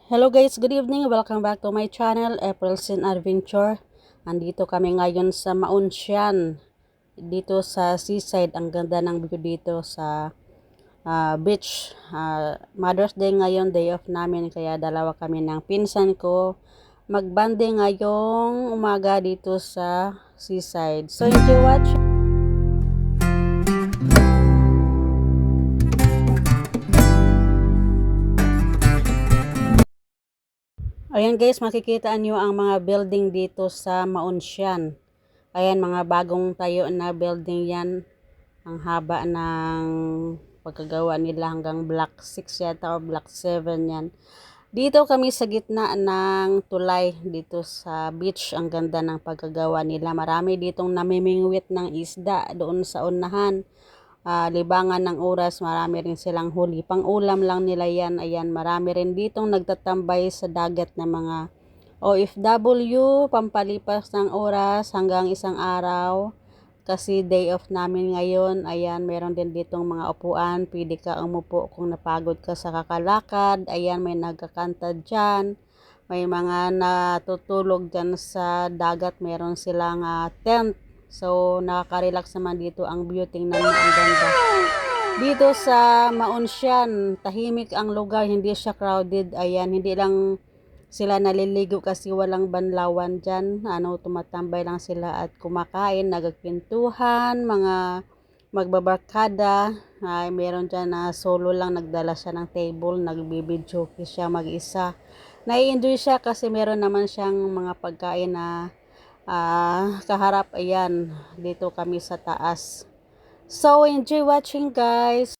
Hello guys, good evening. Welcome back to my channel, April's in Adventure. Andito kami ngayon sa Maunsyan. Dito sa seaside. Ang ganda ng view dito sa beach. Mother's Day ngayon, day off namin. Kaya dalawa kami ng pinsan ko. Magbanding ngayong umaga dito sa seaside. So enjoy watching. Ayan guys, makikita nyo ang mga building dito sa Maunsyan. Ayan, mga bagong tayo na building yan. Ang haba ng pagkagawa nila hanggang block 6 yata o block 7 yan. Dito kami sa gitna ng tulay dito sa beach. Ang ganda ng pagkagawa nila. Marami ditong namimingwit ng isda doon sa unahan. Libangan ng oras, marami rin silang huli. Pang-ulam lang nila yan. Ayan, marami rin ditong nagtatambay sa dagat na mga OFW, pampalipas ng oras hanggang isang araw. Kasi day off namin ngayon. Ayan, meron din ditong mga upuan. Pwede ka umupo kung napagod ka sa kakalakad. Ayan, may nagkakanta dyan. May mga natutulog dyan sa dagat. Meron silang tent. So, nakaka-relax naman dito ang view. Tingnan mo ang ganda. Dito sa Maunsyan, tahimik ang lugar. Hindi siya crowded. Ayan, hindi lang sila naliligo kasi walang banlawan dyan. Tumatambay lang sila at kumakain, nagkikwentuhan, mga magbabarkada. Meron dyan na solo lang, nagdala siya ng table, nagbibidyoke siya mag-isa. Nai-enjoy siya kasi meron naman siyang mga pagkain na kaharap. Ayan, dito kami sa taas. So, enjoy watching guys.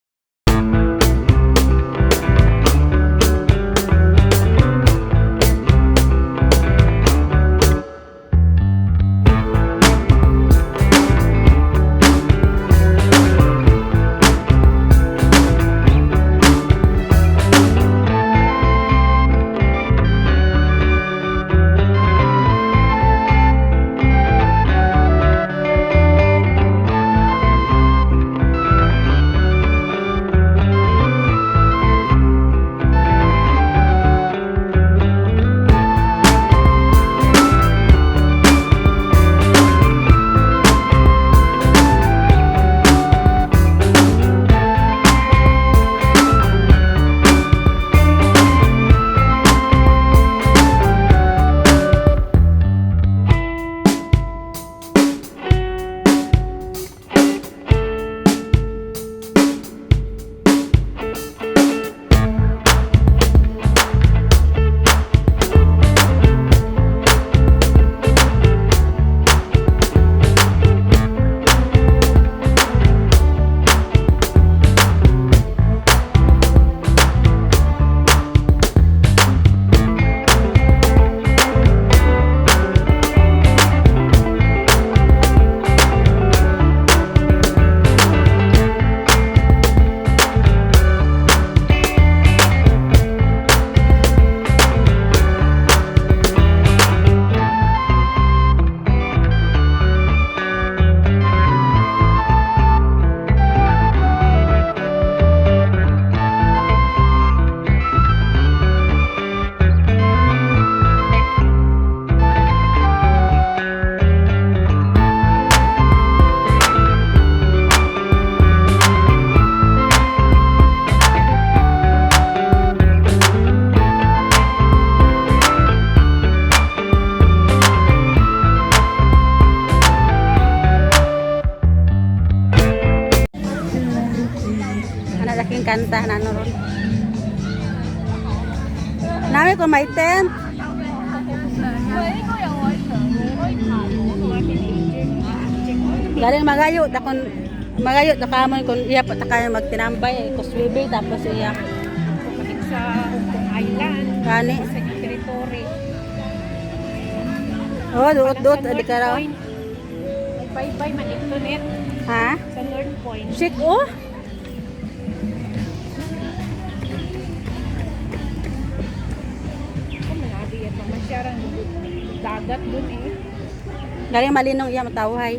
Laking kanta na ron. Nami ko may tent. Galing magayo dakon magayo dakamon kun iya pa kayo magtinambay kuswibi tapos iya Sa Hong Kong Island, kani. sa territory. Oh, duot adi karaw. Bye-bye man internet Ha? sa North Point. Shik oh. Kung manadi at mamasyarang dagat dun eh. Galing malinong iya matawhay.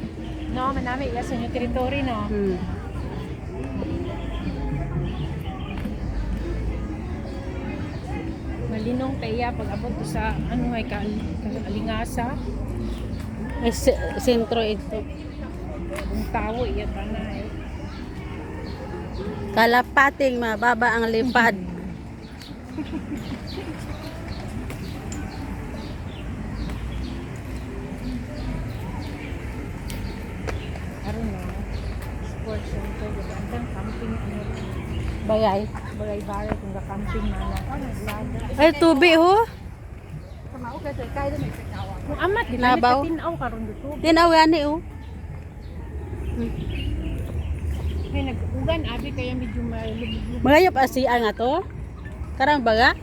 No, manami iya sa inyo territory no. linong kaya pag abot ko sa ano ay kalingasa, Sentro ito. kung tawo iya tanay. Kalapating mababa ang lipad. Aron na. Sports center, gandang camping ano. Bagay. Bagay-bagay kung camping na na. Naglaga. Ay, tubi ho. Kamao kasi kaya na may sakawa. Kung amat di Labaw. tinaw karon dito. Tinaw yani oh. Kaya nag-ugan abi kaya medyo malubog-lubog. Magayop asian nga to. Karang baga.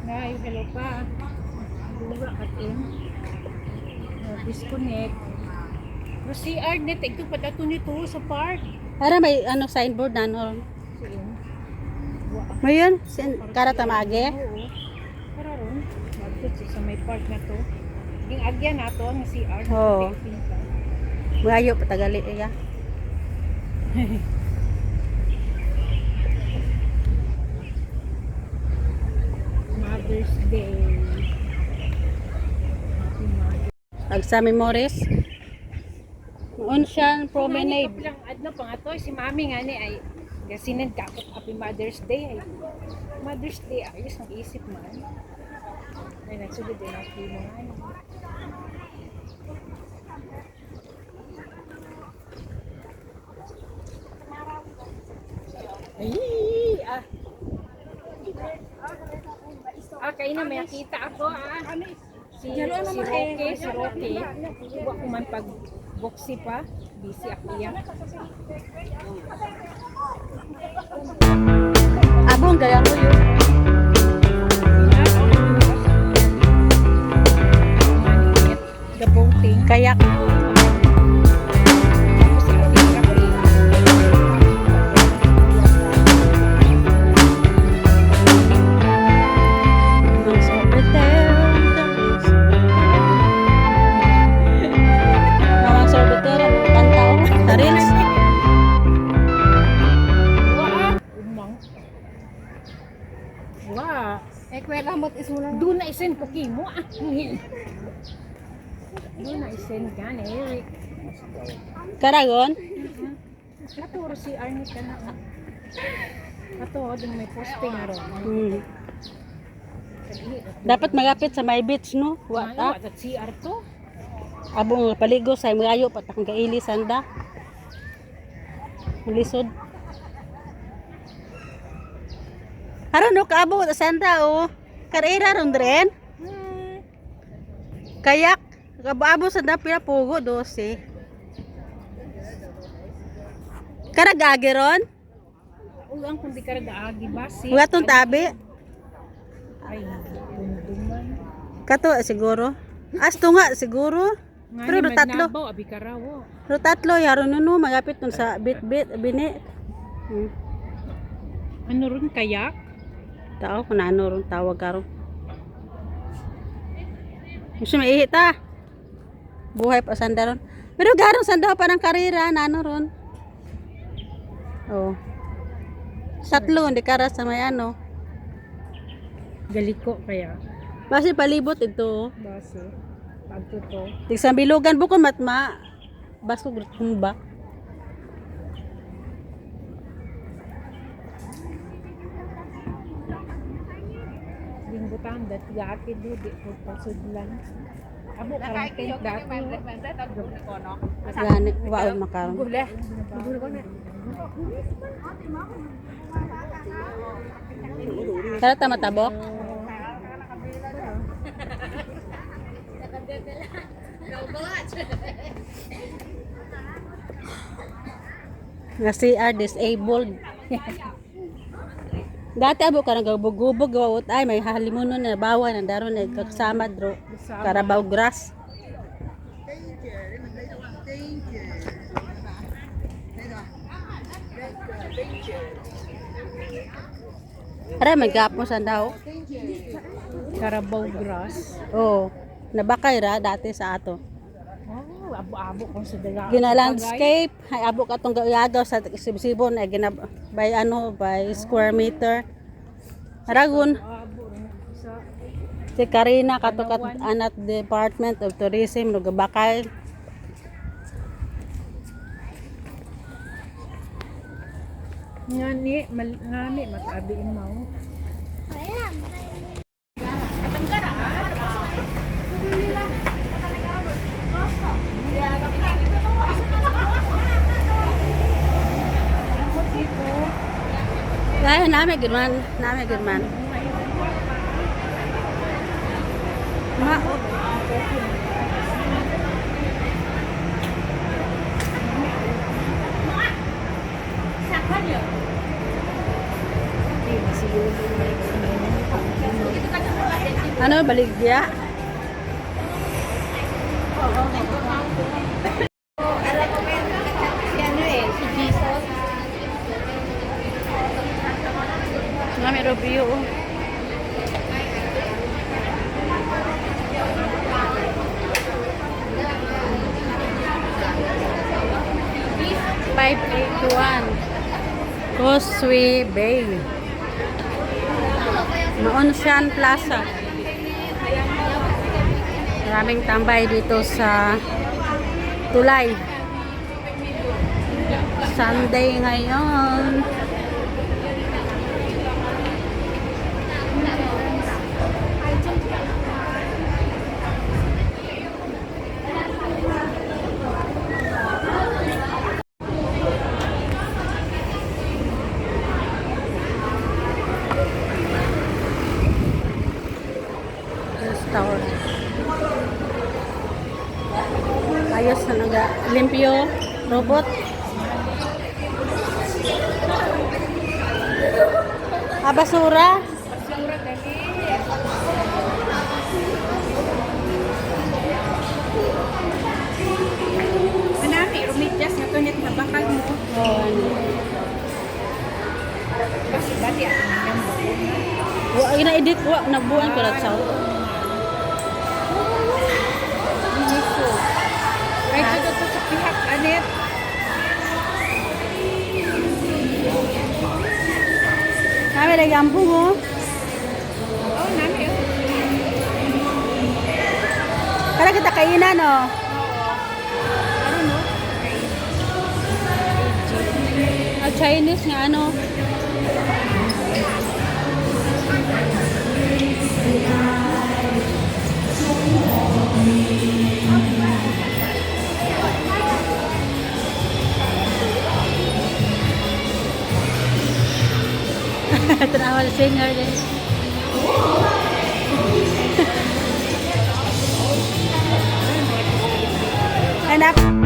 Nay, hello pa. Duga katin. Disconnect. Pero CR net ito patato nito sa park. Para may ano signboard na no. Siin. Mayon, kara tamage. Oo. Para ron. Magtut sa may park na to. Yung agya na to ang CR. Oo. Magayop patagali iya. Mother's Day. Happy Mother's Agsa Memores. Unsyan promenade. Lang adno pa nga to si Mami nga ni ay gasinan ka Happy Mother's Day ay Mother's Day ayos ang isip man. Ay nagsugod din ang kimo nga. Ay, ah. Kaya na may nakita ako Si Rocky. Huwa ko man pag boxy pa. Busy ako yan. Abong gaya mo yun. The boating. Kayak. Ang sorbetero. Mamang sorbetero. Kanta ko. Sa reels. Umang. Wow. Kwela mo isulang. Doon na isen po kimo. Doon na isen ka ni Eric. Karagon. Naturo si Arnie ka na. Ato, din may posting ron. Hmm. Dapat magapit sa may beach no. Wala. Wa At CR to. abong paligo sa magayo patakong kaili sanda. Lisod. Haron no kaabo sa sanda o. Karera ron dren. Kayak kababo sa dapira pugo 12. Karagage ron. Ulang kung di ka nag-aagi basi. Wala tong tabi. Ay, dunduman. Kato siguro. Asto nga siguro. Pero do tatlo. Magnabaw, abi karawo. Do tatlo yaron no magapit nun sa bit bini. Ano ron kayak? Tao kung ano ron tawag karo. Gusto maihi ta. Buhay pa sanda ron. Pero garong sanda pa ng karera nano ron. Oh. Tatlo hindi kara sa may ano. Galiko kaya. Basi palibot ito. Base. Pagto to. Tig sa bilugan bukon matma. Baso kumba. Linggutan dat gati do di ko pasudlan. Abo karang tent dati. Gani waon makaron. Gula. Gula ko na. Kara ta matabok. Nga CR disabled. Dati abo ka nagabugubog gawot ay may halimunon na bawa na daron nagkasama dro. Carabao grass. Ara may gap mo sa daw. Carabao grass. Oh, nabakay ra dati sa ato. Oh, abo-abo kung sa daga. Gina-landscape, ay abo ka itong gawagaw sa Sibon, ay by by square meter. Haragon, Abo rin sa si Karina katukat anat Department of Tourism, Lugabakay. ngani matabi mo. Ay, nami gud man. Ma, ano baligya? Nami review. Causeway Bay. Maonsyan Plaza. Maraming tambay dito sa Tulay. Sunday ngayon. Restaurant. Ayos na limpyo. Robot. Basura. Basura dali. Manami rumidyas na to net nabakal mo. Oh, ano. Kasi dati ang niyang buo. Wa ina-edit wa nabuan ko lang sa. Right to sa pihak anet. Kami lagi ampung oh. Oh, nami. Kada kita kainan oh. Ano no? Chinese nga ano. Trawal singer din. Anak.